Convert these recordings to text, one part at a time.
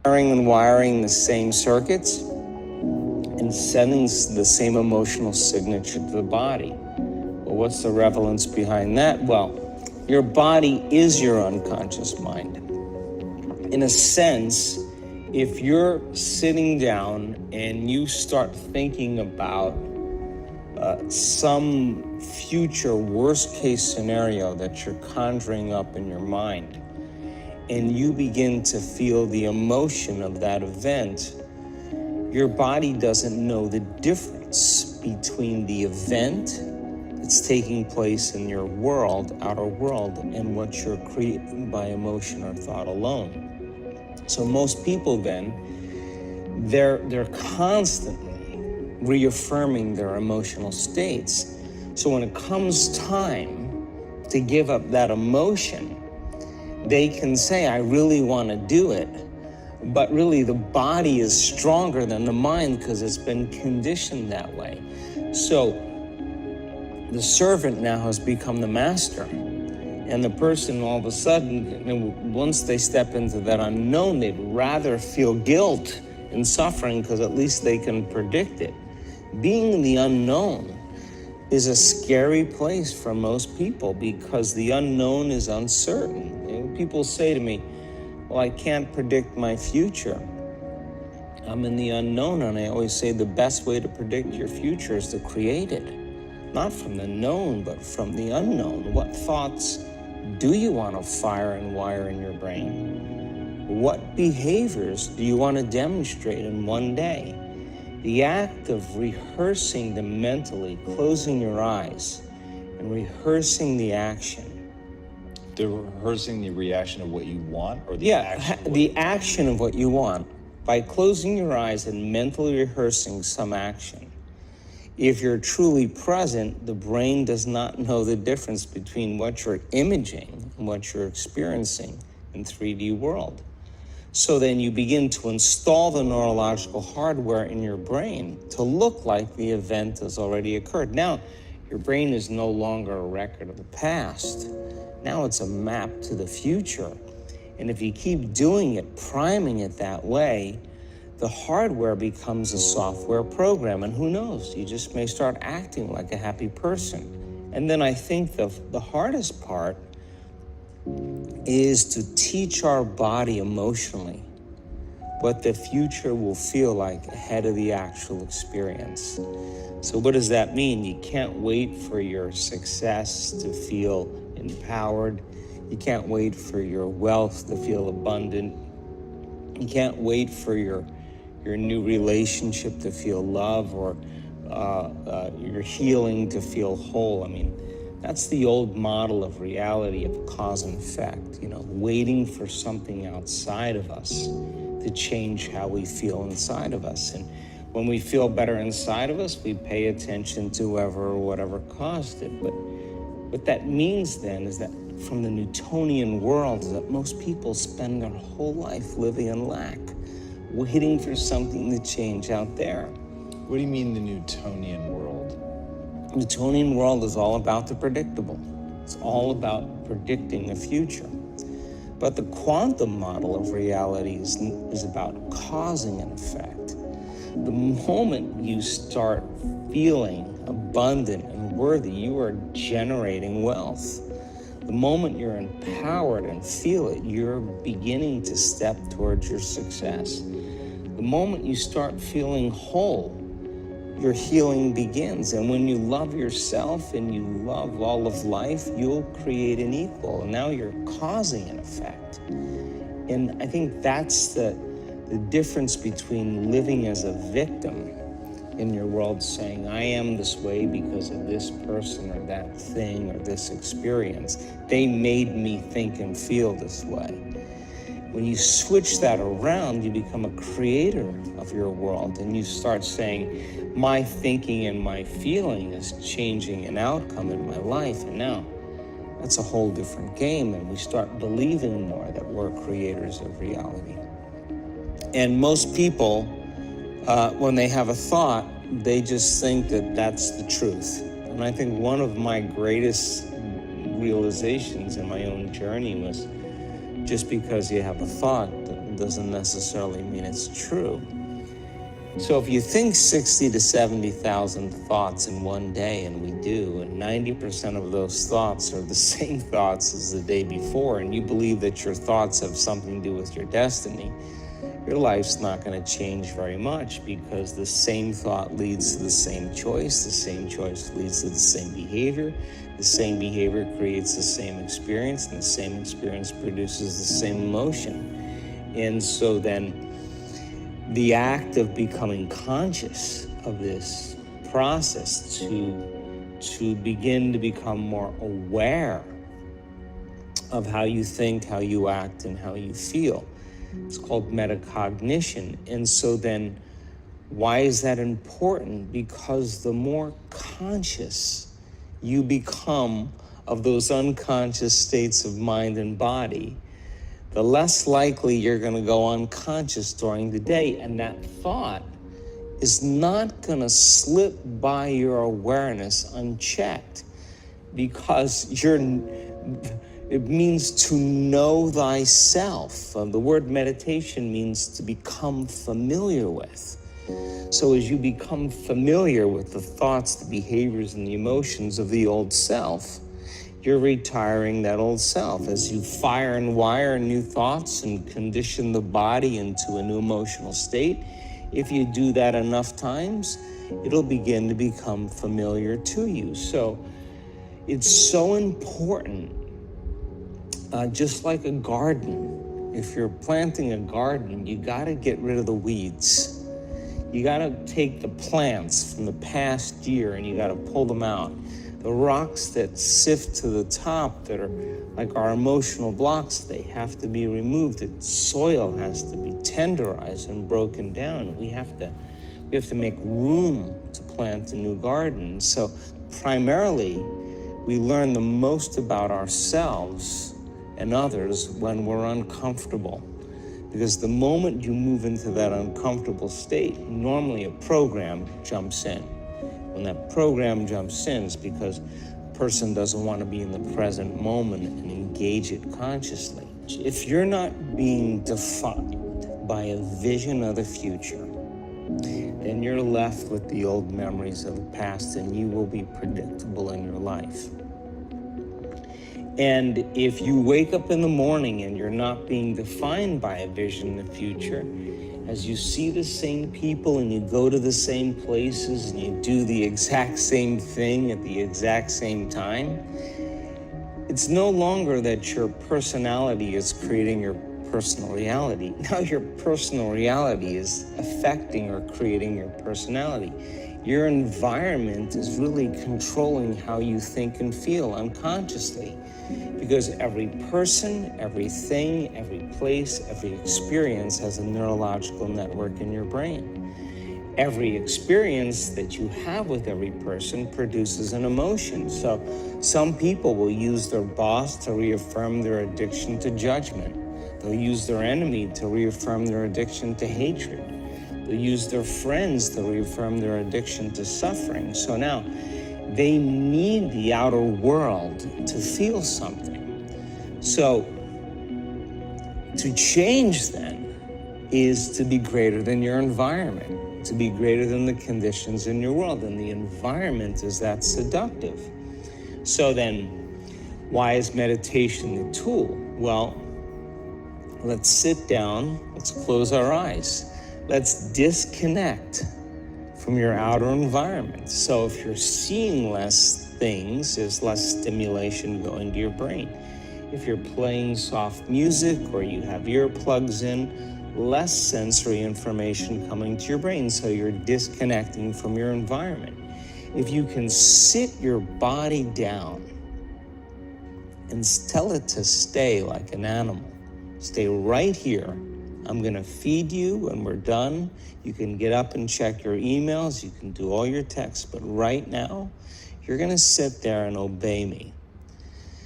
and wiring the same circuits and sending the same emotional signature to the body. Well, what's the relevance behind that? Well, your body is your unconscious mind. In a sense, if you're sitting down and you start thinking about some future worst case scenario that you're conjuring up in your mind, and you begin to feel the emotion of that event, your body doesn't know the difference between the event that's taking place in your world, outer world, and what you're creating by emotion or thought alone. So most people then, they're constantly reaffirming their emotional states. So when it comes time to give up that emotion, they can say, I really want to do it, but really the body is stronger than the mind because it's been conditioned that way. So the servant now has become the master. And the person all of a sudden, once they step into that unknown, they'd rather feel guilt and suffering because at least they can predict it. Being the unknown is a scary place for most people because the unknown is uncertain. And people say to me, well, I can't predict my future. I'm in the unknown, and I always say the best way to predict your future is to create it. Not from the known, but from the unknown. What thoughts do you want to fire and wire in your brain? What behaviors do you want to demonstrate in one day? The act of rehearsing them mentally, closing your eyes, and rehearsing the action. The rehearsing the reaction of what you want, or the action? The action of what you want. By closing your eyes and mentally rehearsing some action. If you're truly present, the brain does not know the difference between what you're imaging and what you're experiencing in 3D world. So then you begin to install the neurological hardware in your brain to look like the event has already occurred. Now, your brain is no longer a record of the past. Now it's a map to the future. And if you keep doing it, priming it that way, the hardware becomes a software program. And who knows, you just may start acting like a happy person. And then I think the hardest part is to teach our body emotionally what the future will feel like ahead of the actual experience. So what does that mean? You can't wait for your success to feel empowered. You can't wait for your wealth to feel abundant. You can't wait for your new relationship to feel love, or your healing to feel whole. I mean, that's the old model of reality of cause and effect, waiting for something outside of us to change how we feel inside of us. And when we feel better inside of us, we pay attention to whoever or whatever caused it. But what that means then is that from the Newtonian world is that most people spend their whole life living in lack, waiting for something to change out there. What do you mean the Newtonian world? The Newtonian world is all about the predictable. It's all about predicting the future. But the quantum model of reality is about causing an effect. The moment you start feeling abundant and worthy, you are generating wealth. The moment you're empowered and feel it, you're beginning to step towards your success. The moment you start feeling whole, your healing begins. And when you love yourself and you love all of life, you'll create an equal. And now you're causing an effect. And I think that's the difference between living as a victim in your world, saying, I am this way because of this person or that thing or this experience. They made me think and feel this way. When you switch that around, you become a creator of your world, and you start saying, my thinking and my feeling is changing an outcome in my life. And now that's a whole different game, and we start believing more that we're creators of reality. And most people, when they have a thought, they just think that that's the truth. And I think one of my greatest realizations in my own journey was just because you have a thought doesn't necessarily mean it's true. So if you think 60 to 70,000 thoughts in one day, and we do, and 90% of those thoughts are the same thoughts as the day before, and you believe that your thoughts have something to do with your destiny, your life's not going to change very much, because the same thought leads to the same choice leads to the same behavior creates the same experience, and the same experience produces the same emotion. And so then the act of becoming conscious of this process, to begin to become more aware of how you think, how you act, and how you feel, it's called metacognition. And so then, why is that important? Because the more conscious you become of those unconscious states of mind and body, the less likely you're going to go unconscious during the day. And that thought is not going to slip by your awareness unchecked, because it means to know thyself. The word meditation means to become familiar with. So as you become familiar with the thoughts, the behaviors, and the emotions of the old self, you're retiring that old self. As you fire and wire new thoughts and condition the body into a new emotional state, if you do that enough times, it'll begin to become familiar to you. So it's so important, just like a garden. If you're planting a garden, you got to get rid of the weeds. You got to take the plants from the past year and you got to pull them out. The rocks that sift to the top, that are like our emotional blocks, they have to be removed. The soil has to be tenderized and broken down. We have to make room to plant a new garden. So primarily, we learn the most about ourselves and others when we're uncomfortable. Because the moment you move into that uncomfortable state, normally a program jumps in. When that program jumps in, it's because the person doesn't want to be in the present moment and engage it consciously. If you're not being defined by a vision of the future, then you're left with the old memories of the past, and you will be predictable in your life. And if you wake up in the morning and you're not being defined by a vision of the future, as you see the same people and you go to the same places and you do the exact same thing at the exact same time, it's no longer that your personality is creating your personal reality. Now your personal reality is affecting or creating your personality. Your environment is really controlling how you think and feel unconsciously, because every person, everything, every place, every experience has a neurological network in your brain. Every experience that you have with every person produces an emotion. So some people will use their boss to reaffirm their addiction to judgment. They'll use their enemy to reaffirm their addiction to hatred. They'll use their friends to reaffirm their addiction to suffering. So now, they need the outer world to feel something. So, to change then is to be greater than your environment, to be greater than the conditions in your world. And the environment is that seductive. So then, why is meditation the tool? Well, let's sit down, let's close our eyes. Let's disconnect from your outer environment. So if you're seeing less things, there's less stimulation going to your brain. If you're playing soft music or you have earplugs in, less sensory information coming to your brain, so you're disconnecting from your environment. If you can sit your body down and tell it to stay like an animal, stay right here. I'm going to feed you when we're done. You can get up and check your emails. You can do all your texts. But right now, you're going to sit there and obey me.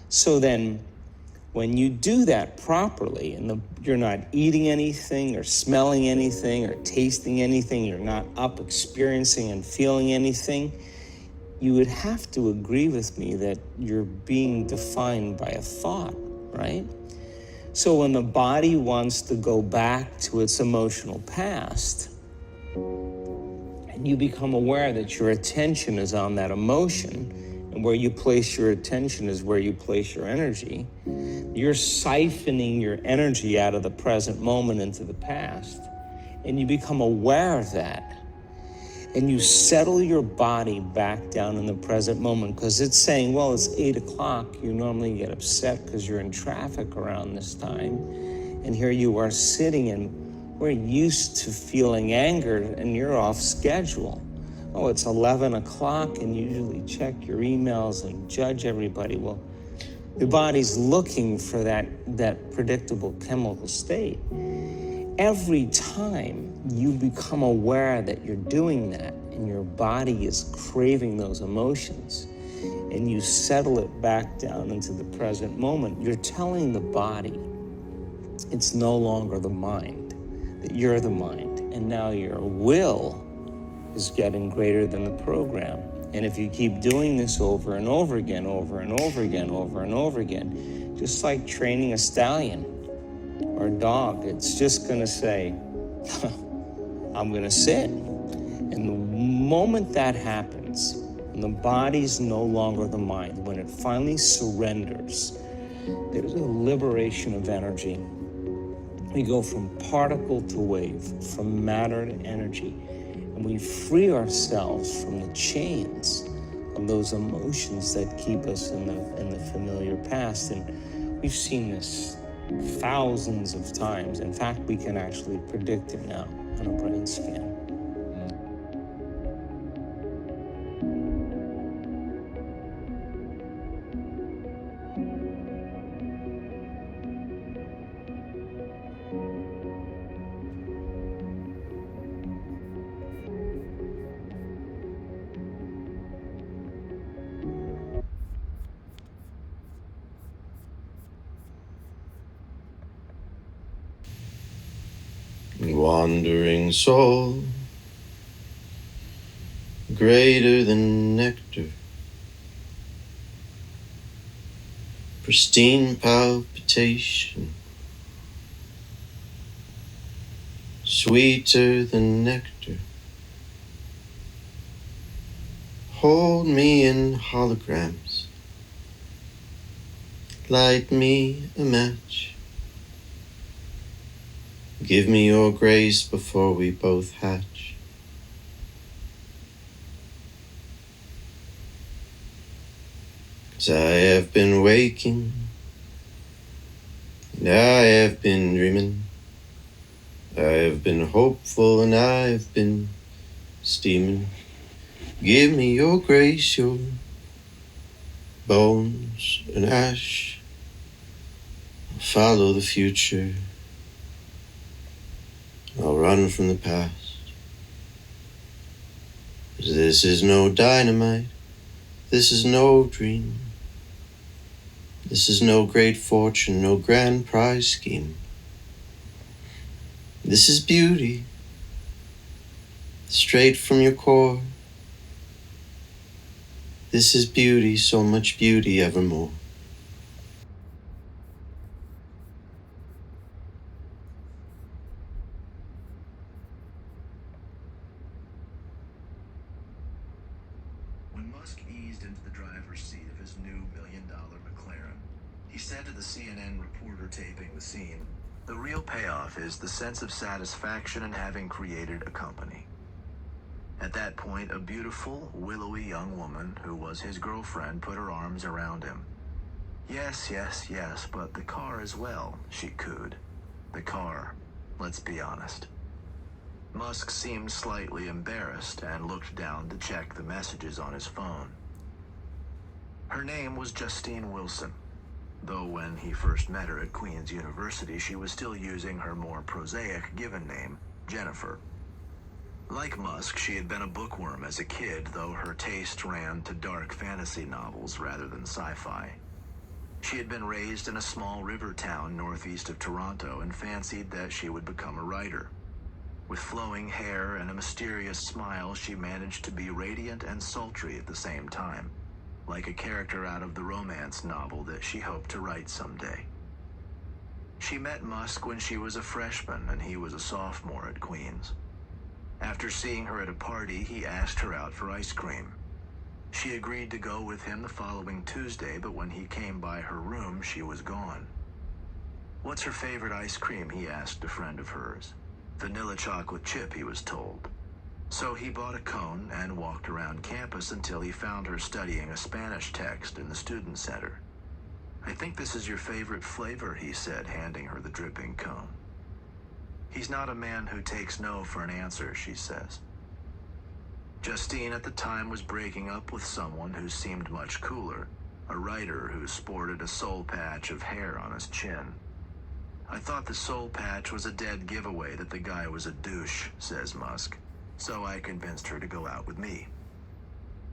So then, when you do that properly, and you're not eating anything or smelling anything or tasting anything, you're not up experiencing and feeling anything, you would have to agree with me that you're being defined by a thought, right? So when the body wants to go back to its emotional past, and you become aware that your attention is on that emotion, and where you place your attention is where you place your energy, you're siphoning your energy out of the present moment into the past, and you become aware of that. And you settle your body back down in the present moment, because it's saying, well, it's 8 o'clock. You normally get upset because you're in traffic around this time. And here you are sitting, and we're used to feeling anger, and you're off schedule. Oh, it's 11 o'clock, and you usually check your emails and judge everybody. Well, the body's looking for that predictable chemical state. Every time you become aware that you're doing that and your body is craving those emotions, and you settle it back down into the present moment, you're telling the body it's no longer the mind, that you're the mind, and now your will is getting greater than the program. And if you keep doing this over and over again, over and over again, over and over again, just like training a stallion or a dog, it's just gonna say, I'm gonna sit. And the moment that happens, and the body's no longer the mind, when it finally surrenders, there's a liberation of energy. We go from particle to wave, from matter to energy, and we free ourselves from the chains of those emotions that keep us in the familiar past. And we've seen this thousands of times. In fact, we can actually predict it now on a brain scan. Wandering soul, greater than nectar, pristine palpitation, sweeter than nectar. Hold me in holograms, light me a match. Give me your grace before we both hatch. 'Cause I have been waking, and I have been dreaming. I have been hopeful, and I have been steaming. Give me your grace, your bones and ash. I'll follow the future. I'll run from the past. 'Cause this is no dynamite. This is no dream. This is no great fortune, no grand prize scheme. This is beauty, straight from your core. This is beauty, so much beauty evermore. When Musk eased into the driver's seat of his new $1 million McLaren, he said to the CNN reporter taping the scene, "The real payoff is the sense of satisfaction in having created a company." At that point, a beautiful, willowy young woman who was his girlfriend put her arms around him. "Yes, yes, yes, but the car as well," she cooed. "The car, let's be honest." Musk seemed slightly embarrassed and looked down to check the messages on his phone. Her name was Justine Wilson, though when he first met her at Queen's University, she was still using her more prosaic given name, Jennifer. Like Musk, she had been a bookworm as a kid, though her taste ran to dark fantasy novels rather than sci-fi. She had been raised in a small river town northeast of Toronto and fancied that she would become a writer. With flowing hair and a mysterious smile, she managed to be radiant and sultry at the same time, like a character out of the romance novel that she hoped to write someday. She met Musk when she was a freshman and he was a sophomore at Queens. After seeing her at a party, he asked her out for ice cream. She agreed to go with him the following Tuesday, but when he came by her room, she was gone. "What's her favorite ice cream?" he asked a friend of hers. "Vanilla chocolate chip," he was told. So he bought a cone and walked around campus until he found her studying a Spanish text in the student center. "I think this is your favorite flavor," he said, handing her the dripping cone. "He's not a man who takes no for an answer," she says. Justine at the time was breaking up with someone who seemed much cooler, a writer who sported a soul patch of hair on his chin. "I thought the soul patch was a dead giveaway that the guy was a douche," says Musk, "so I convinced her to go out with me."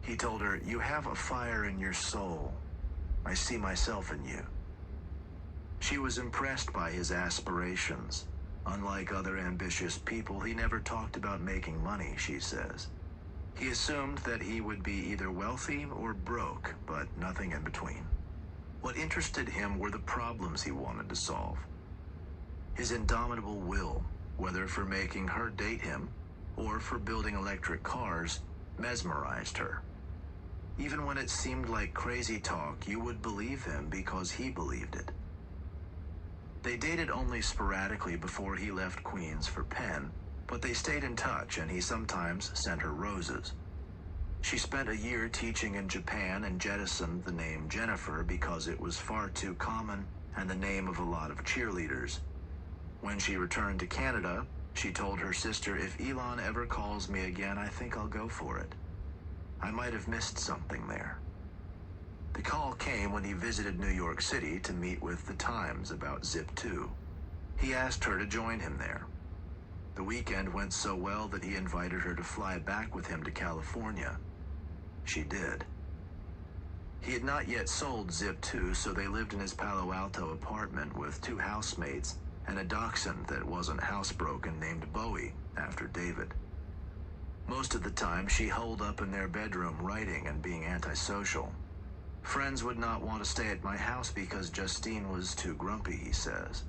He told her, "You have a fire in your soul. I see myself in you." She was impressed by his aspirations. Unlike other ambitious people, he never talked about making money, she says. He assumed that he would be either wealthy or broke, but nothing in between. What interested him were the problems he wanted to solve. His indomitable will, whether for making her date him or for building electric cars, mesmerized her. Even when it seemed like crazy talk, you would believe him because he believed it. They dated only sporadically before he left Queens for Penn, but they stayed in touch and he sometimes sent her roses. She spent a year teaching in Japan and jettisoned the name Jennifer because it was far too common and the name of a lot of cheerleaders. When she returned to Canada, she told her sister, "If Elon ever calls me again, I think I'll go for it. I might have missed something there." The call came when he visited New York City to meet with the Times about Zip 2. He asked her to join him there. The weekend went so well that he invited her to fly back with him to California. She did. He had not yet sold Zip 2, so they lived in his Palo Alto apartment with 2 housemates and a dachshund that wasn't housebroken named Bowie, after David. Most of the time, she holed up in their bedroom writing and being antisocial. "Friends would not want to stay at my house because Justine was too grumpy," he says.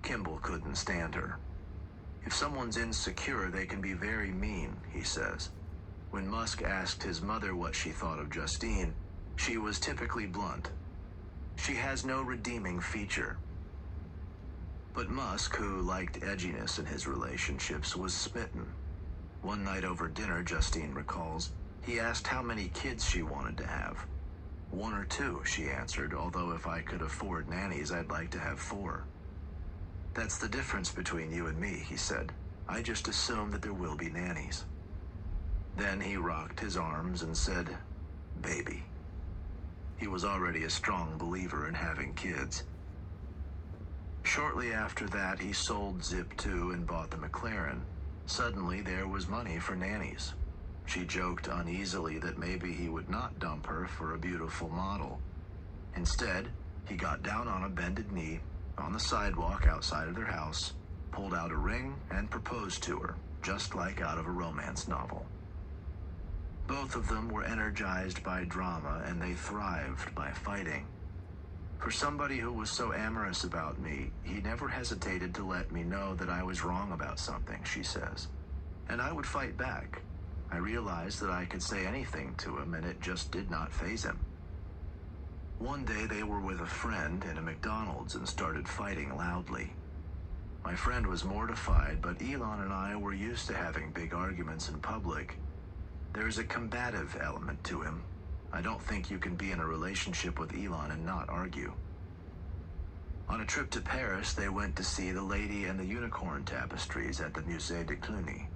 Kimball couldn't stand her. "If someone's insecure, they can be very mean," he says. When Musk asked his mother what she thought of Justine, she was typically blunt. "She has no redeeming feature." But Musk, who liked edginess in his relationships, was smitten. One night over dinner, Justine recalls, he asked how many kids she wanted to have. "1 or 2, she answered, "although if I could afford nannies, I'd like to have 4. "That's the difference between you and me," he said. "I just assume that there will be nannies." Then he rocked his arms and said, "Baby." He was already a strong believer in having kids. Shortly after that, he sold Zip 2 and bought the McLaren. Suddenly, there was money for nannies. She joked uneasily that maybe he would not dump her for a beautiful model. Instead, he got down on a bended knee on the sidewalk outside of their house, pulled out a ring, and proposed to her, just like out of a romance novel. Both of them were energized by drama, and they thrived by fighting. For somebody who was so amorous about me, he never hesitated to let me know that I was wrong about something, she says. And I would fight back. I realized that I could say anything to him, and it just did not faze him. One day they were with a friend in a McDonald's and started fighting loudly. My friend was mortified, but Elon and I were used to having big arguments in public. There's a combative element to him. I don't think you can be in a relationship with Elon and not argue. On a trip to Paris, they went to see the Lady and the Unicorn tapestries at the Musée de Cluny.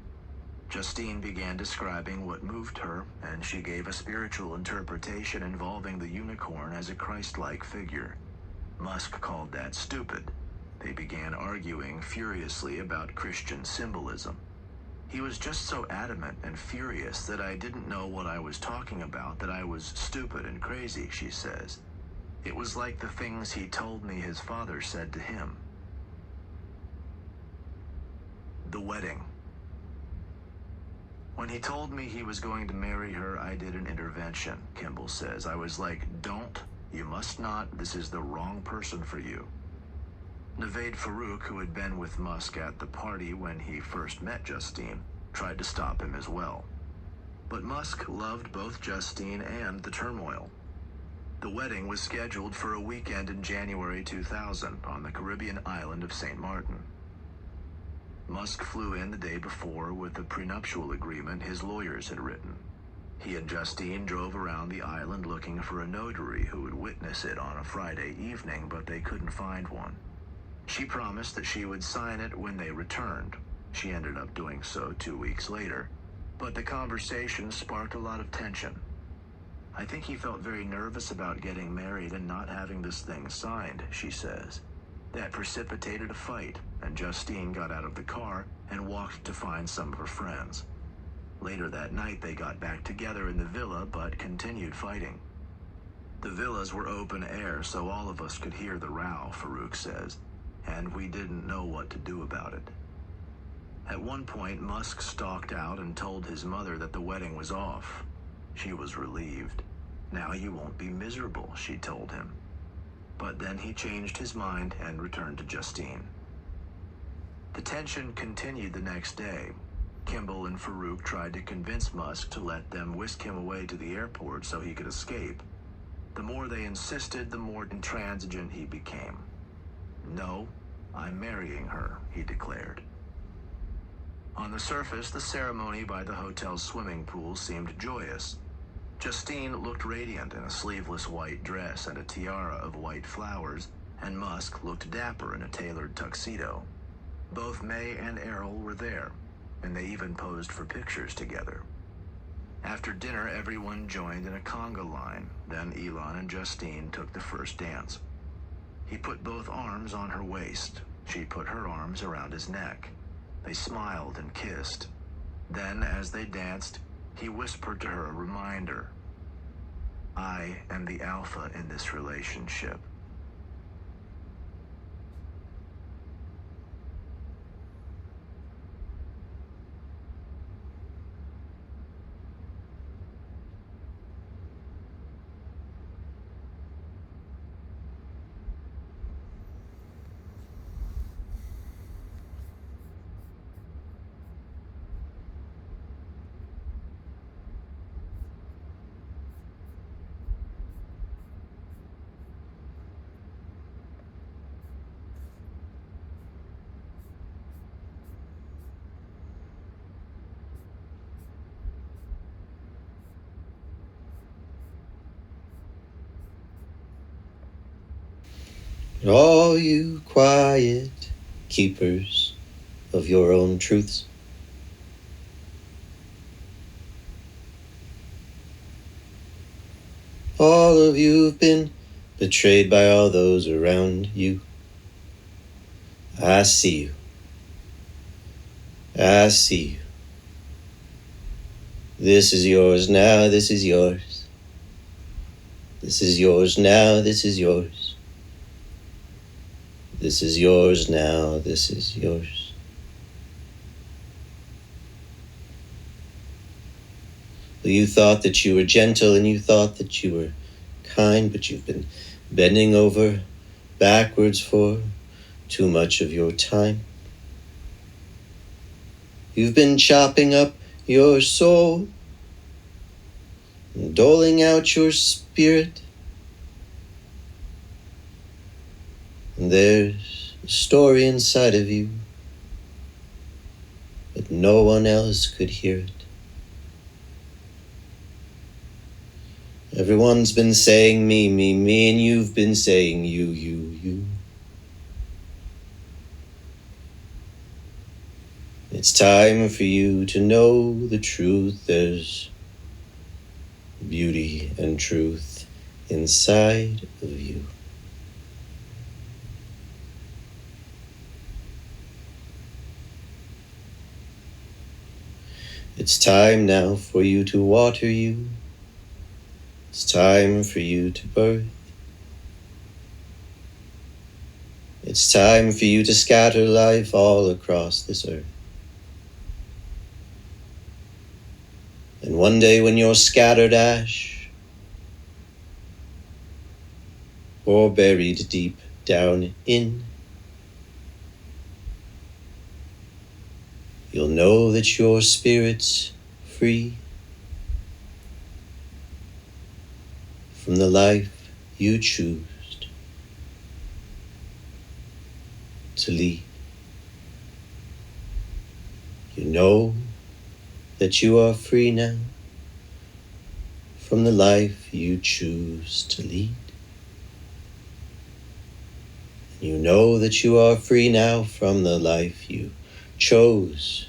Justine began describing what moved her, and she gave a spiritual interpretation involving the unicorn as a Christ-like figure. Musk called that stupid. They began arguing furiously about Christian symbolism. He was just so adamant and furious that I didn't know what I was talking about, that I was stupid and crazy, she says. It was like the things he told me his father said to him. The wedding. When he told me he was going to marry her, I did an intervention, Kimball says. I was like, "Don't, you must not, this is the wrong person for you." Navaid Farouk, who had been with Musk at the party when he first met Justine, tried to stop him as well. But Musk loved both Justine and the turmoil. The wedding was scheduled for a weekend in January 2000 on the Caribbean island of St. Martin. Musk flew in the day before with a prenuptial agreement his lawyers had written. He and Justine drove around the island looking for a notary who would witness it on a Friday evening, but they couldn't find one. She promised that she would sign it when they returned. She ended up doing so 2 weeks later, but the conversation sparked a lot of tension. I think he felt very nervous about getting married and not having this thing signed, she says. That precipitated a fight, and Justine got out of the car and walked to find some of her friends. Later that night, they got back together in the villa, but continued fighting. The villas were open air, so all of us could hear the row, Farouk says, and we didn't know what to do about it. At one point, Musk stalked out and told his mother that the wedding was off. She was relieved. Now you won't be miserable, she told him. But then he changed his mind and returned to Justine. The tension continued the next day. Kimball and Farouk tried to convince Musk to let them whisk him away to the airport so he could escape. The more they insisted, the more intransigent he became. No, I'm marrying her, he declared. On the surface, the ceremony by the hotel's swimming pool seemed joyous. Justine looked radiant in a sleeveless white dress and a tiara of white flowers, and Musk looked dapper in a tailored tuxedo. Both May and Errol were there, and they even posed for pictures together. After dinner, everyone joined in a conga line. Then Elon and Justine took the first dance. He put both arms on her waist. She put her arms around his neck. They smiled and kissed. Then, as they danced, he whispered to her a reminder. I am the alpha in this relationship. All you quiet keepers of your own truths, all of you've been betrayed by all those around you. I see you. I see you. This is yours now, this is yours. This is yours now, this is yours. This is yours now, this is yours. You thought that you were gentle and you thought that you were kind, but you've been bending over backwards for too much of your time. You've been chopping up your soul and doling out your spirit. And there's a story inside of you, but no one else could hear it. Everyone's been saying me, and you've been saying you. It's time for you to know the truth. There's beauty and truth inside of you. It's time now for you to water you. It's time for you to birth. It's time for you to scatter life all across this earth. And one day when you're scattered ash or buried deep down in You'll know that your spirit's free from the life you choose to lead. You know that you are free now from the life you choose to lead. You know that you are free now from the life you chose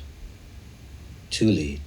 to lead.